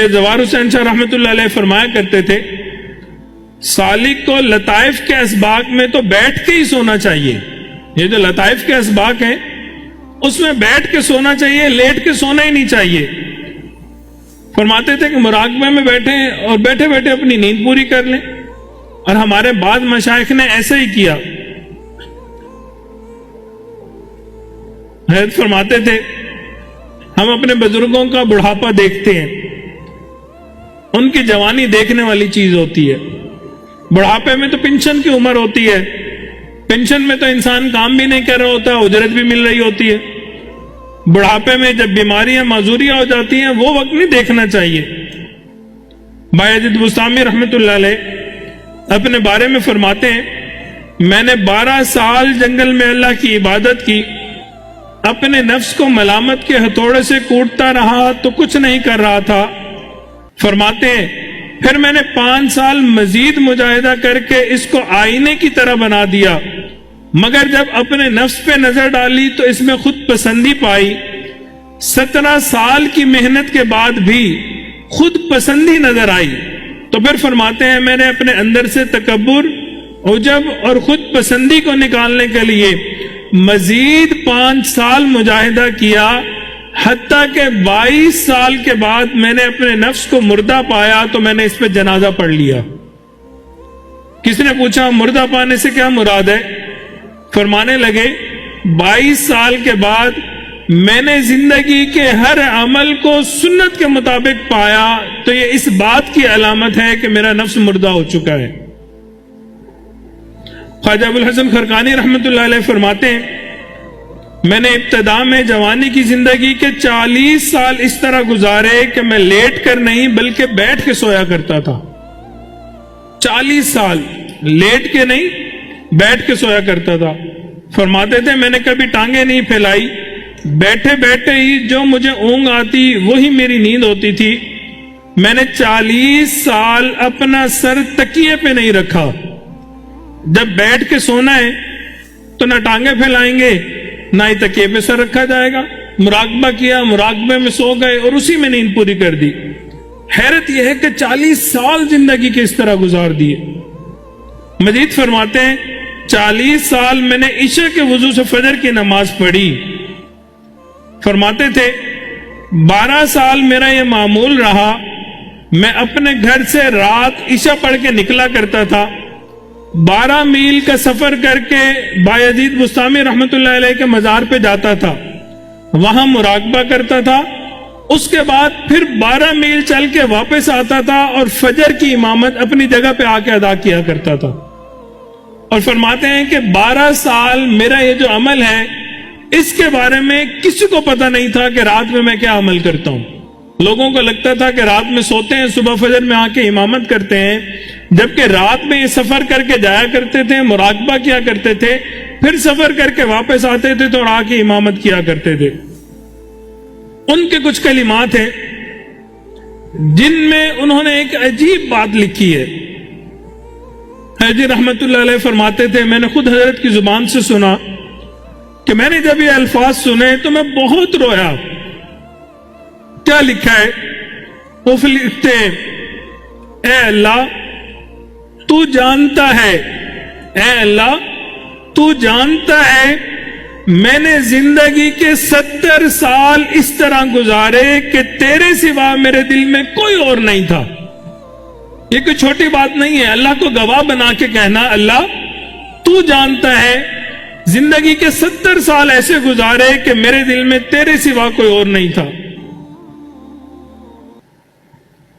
زوار حسین شاہ رحمۃ اللہ علیہ فرمایا کرتے تھے سالک کو لطائف کے اسباق میں تو بیٹھ کے ہی سونا چاہیے. یہ جو لطائف کے اسباق ہیں اس میں بیٹھ کے سونا چاہیے, لیٹ کے سونا ہی نہیں چاہیے. فرماتے تھے کہ مراقبے میں بیٹھیں اور بیٹھے بیٹھے اپنی نیند پوری کر لیں, اور ہمارے بعض مشائخ نے ایسا ہی کیا. حضرت فرماتے تھے ہم اپنے بزرگوں کا بڑھاپا دیکھتے ہیں, ان کی جوانی دیکھنے والی چیز ہوتی ہے. بڑھاپے میں تو پینشن کی عمر ہوتی ہے, پینشن میں تو انسان کام بھی نہیں کر رہا ہوتا, اجرت بھی مل رہی ہوتی ہے. بڑھاپے میں جب بیماریاں معذوریاں ہو جاتی ہیں وہ وقت نہیں دیکھنا چاہیے. بایزید بسطامی رحمۃ اللہ علیہ اپنے بارے میں فرماتے ہیں میں نے 12 سال جنگل میں اللہ کی عبادت کی, اپنے نفس کو ملامت کے ہتھوڑے سے کوٹتا رہا تو کچھ نہیں کر رہا تھا. فرماتے ہیں پھر میں نے 5 سال مزید مجاہدہ کر کے اس کو آئینے کی طرح بنا دیا, مگر جب اپنے نفس پہ نظر ڈالی تو اس میں خود پسندی پائی. 17 سال کی محنت کے بعد بھی خود پسندی نظر آئی. تو پھر فرماتے ہیں میں نے اپنے اندر سے تکبر, عجب اور خود پسندی کو نکالنے کے لیے مزید 5 سال مجاہدہ کیا, حتیٰ کہ 22 سال کے بعد میں نے اپنے نفس کو مردہ پایا تو میں نے اس پہ جنازہ پڑھ لیا. کس نے پوچھا مردہ پانے سے کیا مراد ہے؟ فرمانے لگے 22 سال کے بعد میں نے زندگی کے ہر عمل کو سنت کے مطابق پایا تو یہ اس بات کی علامت ہے کہ میرا نفس مردہ ہو چکا ہے. خواجہ ابو الحسن خرقانی رحمۃ اللہ علیہ فرماتے ہیں میں نے ابتدا میں جوانی کی زندگی کے 40 سال اس طرح گزارے کہ میں لیٹ کر نہیں بلکہ بیٹھ کے سویا کرتا تھا. 40 سال لیٹ کے نہیں بیٹھ کے سویا کرتا تھا. فرماتے تھے میں نے کبھی ٹانگیں نہیں پھیلائی, بیٹھے بیٹھے ہی جو مجھے اونگ آتی وہی میری نیند ہوتی تھی. میں نے 40 سال اپنا سر تکیے پہ نہیں رکھا. جب بیٹھ کے سونا ہے تو نہ ٹانگیں پھیلائیں گے نہ ہی تکیے پہ سر رکھا جائے گا. مراقبہ کیا, مراقبے میں سو گئے اور اسی میں نیند پوری کر دی. حیرت یہ ہے کہ 40 سال زندگی کے اس طرح گزار دیے. مزید فرماتے ہیں 40 سال میں نے عشاء کے وضو سے فجر کی نماز پڑھی. فرماتے تھے 12 سال میرا یہ معمول رہا, میں اپنے گھر سے رات عشاء پڑھ کے نکلا کرتا تھا. 12 میل کا سفر کر کے بایزید بسطامی رحمۃ اللہ علیہ کے مزار پہ جاتا تھا, وہاں مراقبہ کرتا تھا. اس کے بعد پھر 12 میل چل کے واپس آتا تھا اور فجر کی امامت اپنی جگہ پہ آ کے ادا کیا کرتا تھا. اور فرماتے ہیں کہ 12 سال میرا یہ جو عمل ہے اس کے بارے میں کسی کو پتہ نہیں تھا کہ رات میں کیا عمل کرتا ہوں. لوگوں کو لگتا تھا کہ رات میں سوتے ہیں, صبح فجر میں آ کے امامت کرتے ہیں, جبکہ رات میں یہ سفر کر کے جایا کرتے تھے, مراقبہ کیا کرتے تھے, پھر سفر کر کے واپس آتے تھے تو اور آ کے امامت کیا کرتے تھے. ان کے کچھ کلمات ہیں جن میں انہوں نے ایک عجیب بات لکھی ہے. حضرت رحمت اللہ علیہ فرماتے تھے میں نے خود حضرت کی زبان سے سنا کہ میں نے جب یہ الفاظ سنے تو میں بہت رویا. کیا لکھا ہے؟ وہ لکھتے اے اللہ تو جانتا ہے, اے اللہ تو جانتا ہے میں نے زندگی کے 70 سال اس طرح گزارے کہ تیرے سوا میرے دل میں کوئی اور نہیں تھا. یہ کوئی چھوٹی بات نہیں ہے. اللہ کو گواہ بنا کے کہنا اللہ تو جانتا ہے زندگی کے 70 سال ایسے گزارے کہ میرے دل میں تیرے سوا کوئی اور نہیں تھا.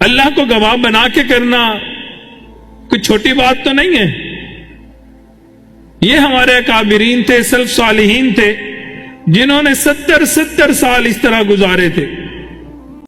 اللہ کو گواہ بنا کے کرنا کوئی چھوٹی بات تو نہیں ہے. یہ ہمارے اکابرین تھے, سلف صالحین تھے جنہوں نے 70 سال اس طرح گزارے تھے.